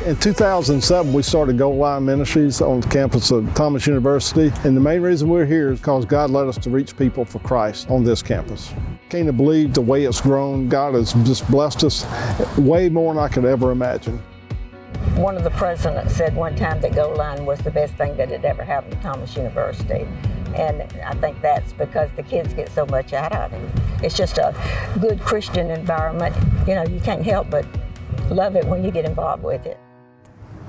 In 2007, we started Goal Line Ministries on the campus of Thomas University, and the main reason we're here is because God led us to reach people for Christ on this campus. Can't believe the way it's grown. God has just blessed us way more than I could ever imagine. One of the presidents said one time that Goal Line was the best thing that had ever happened to Thomas University. And I think that's because the kids get so much out of it. It's just a good Christian environment. You know, you can't help but love it when you get involved with it.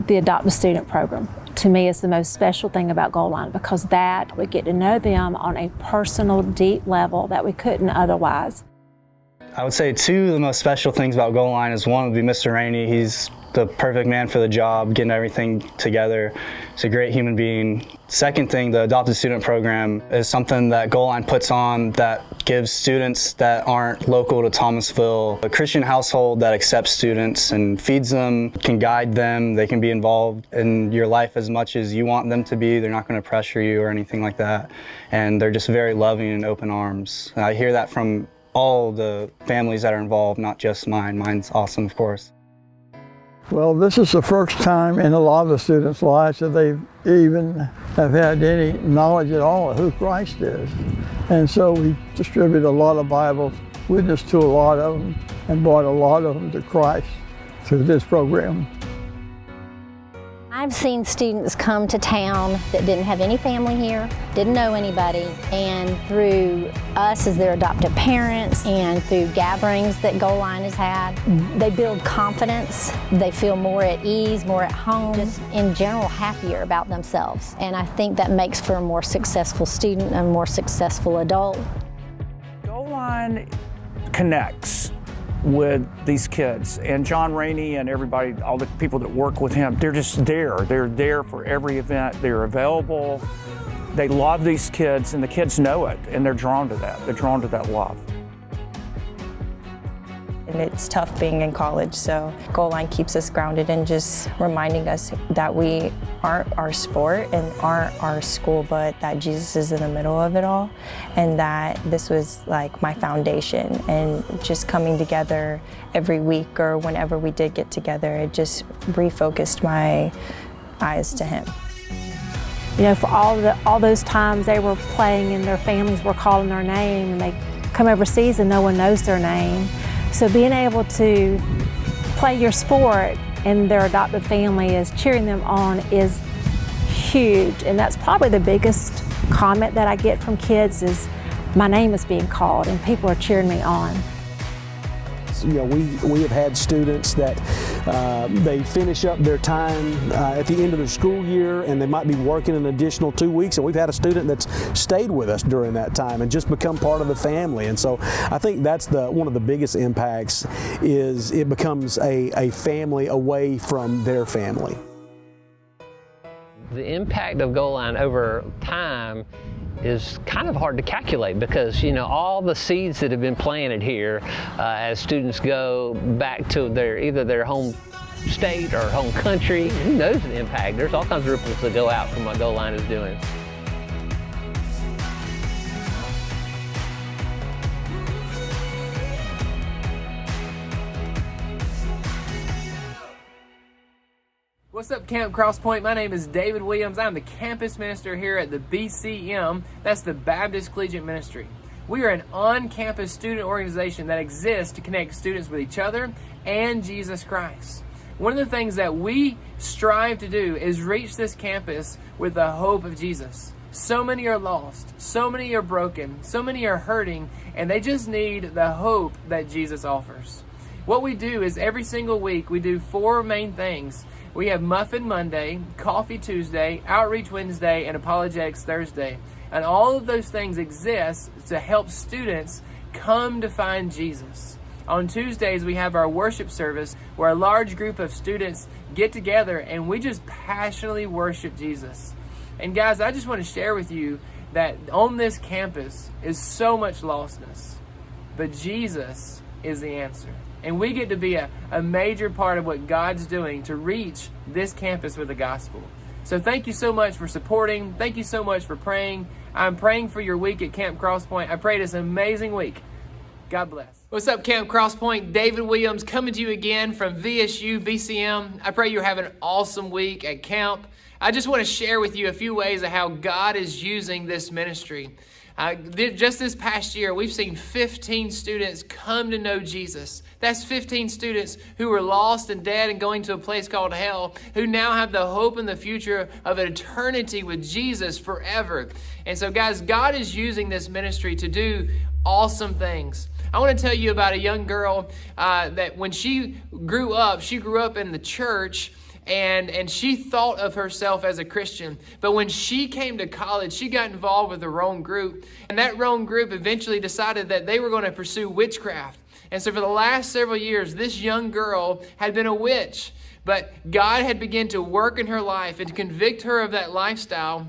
The Adopt a Student program, to me, is the most special thing about Goal Line, because that we get to know them on a personal, deep level that we couldn't otherwise. I would say two of the most special things about Goal Line is one would be Mr. Rainey. He's the perfect man for the job, getting everything together. He's a great human being. Second thing, the Adopt a Student program is something that Goal Line puts on that gives students that aren't local to Thomasville a Christian household that accepts students and feeds them, can guide them. They can be involved in your life as much as you want them to be. They're not going to pressure you or anything like that. And they're just very loving and open arms. And I hear that from all the families that are involved, not just mine. Mine's awesome, of course. Well, this is the first time in a lot of the students' lives that they even have had any knowledge at all of who Christ is. And so we distributed a lot of Bibles, witnessed to a lot of them, and brought a lot of them to Christ through this program. I've seen students come to town that didn't have any family here, didn't know anybody, and through us as their adoptive parents and through gatherings that Goal Line has had, they build confidence, they feel more at ease, more at home, just in general happier about themselves. And I think that makes for a more successful student and a more successful adult. Goal Line connects with these kids, and John Rainey and everybody, all the people that work with him, they're just there. They're there for every event. They're available. They love these kids, and the kids know it, and they're drawn to that. They're drawn to that love. And it's tough being in college, so Goal Line keeps us grounded and just reminding us that we aren't our sport and aren't our school, but that Jesus is in the middle of it all, and that this was like my foundation. And just coming together every week or whenever we did get together, it just refocused my eyes to Him. You know, for all those times they were playing and their families were calling their name, and they come overseas and no one knows their name. So being able to play your sport and their adoptive family is cheering them on is huge. And that's probably the biggest comment that I get from kids is my name is being called and people are cheering me on. You know, we have had students that they finish up their time at the end of their school year, and they might be working an additional 2 weeks, and we've had a student that's stayed with us during that time and just become part of the family. And so I think that's one of the biggest impacts, is it becomes a family away from their family. The impact of Goal Line over time is kind of hard to calculate, because you know all the seeds that have been planted here as students go back to either their home state or home country. Who knows the impact? There's all kinds of ripples that go out from what Goal Line is doing. What's up, Camp Crosspoint? My name is David Williams. I'm the campus minister here at the BCM. That's the Baptist Collegiate Ministry. We are an on-campus student organization that exists to connect students with each other and Jesus Christ. One of the things that we strive to do is reach this campus with the hope of Jesus. So many are lost, so many are broken, so many are hurting, and they just need the hope that Jesus offers. What we do is every single week we do 4 main things. We have Muffin Monday, Coffee Tuesday, Outreach Wednesday, and Apologetics Thursday. And all of those things exist to help students come to find Jesus. On Tuesdays, we have our worship service where a large group of students get together and we just passionately worship Jesus. And guys, I just want to share with you that on this campus is so much lostness, but Jesus is the answer. And we get to be a major part of what God's doing to reach this campus with the gospel. So thank you so much for supporting. Thank you so much for praying. I'm praying for your week at Camp Crosspoint. I pray this amazing week. God bless. What's up, Camp Crosspoint? David Williams coming to you again from VSU BCM. I pray you're having an awesome week at camp. I just want to share with you a few ways of how God is using this ministry. Just this past year, we've seen 15 students come to know Jesus. That's 15 students who were lost and dead and going to a place called hell, who now have the hope and the future of an eternity with Jesus forever. And so, guys, God is using this ministry to do awesome things. I want to tell you about a young girl that when she grew up in the church, and she thought of herself as a Christian. But when she came to college, she got involved with the wrong group. And that wrong group eventually decided that they were going to pursue witchcraft. And so for the last several years, this young girl had been a witch. But God had begun to work in her life and to convict her of that lifestyle.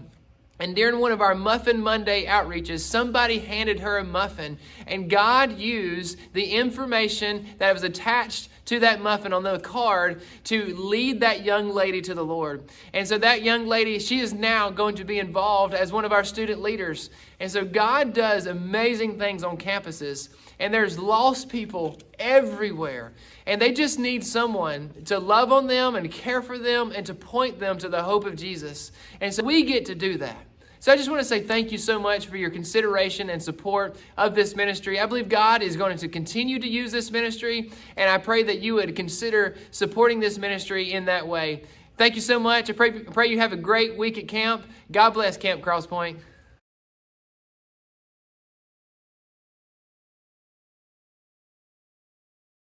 And during one of our Muffin Monday outreaches, somebody handed her a muffin, and God used the information that was attached to that muffin on the card to lead that young lady to the Lord. And so that young lady, she is now going to be involved as one of our student leaders. And so God does amazing things on campuses, and there's lost people everywhere. And they just need someone to love on them and care for them and to point them to the hope of Jesus. And so we get to do that. So I just want to say thank you so much for your consideration and support of this ministry. I believe God is going to continue to use this ministry, and I pray that you would consider supporting this ministry in that way. Thank you so much. I pray you have a great week at camp. God bless Camp Crosspoint.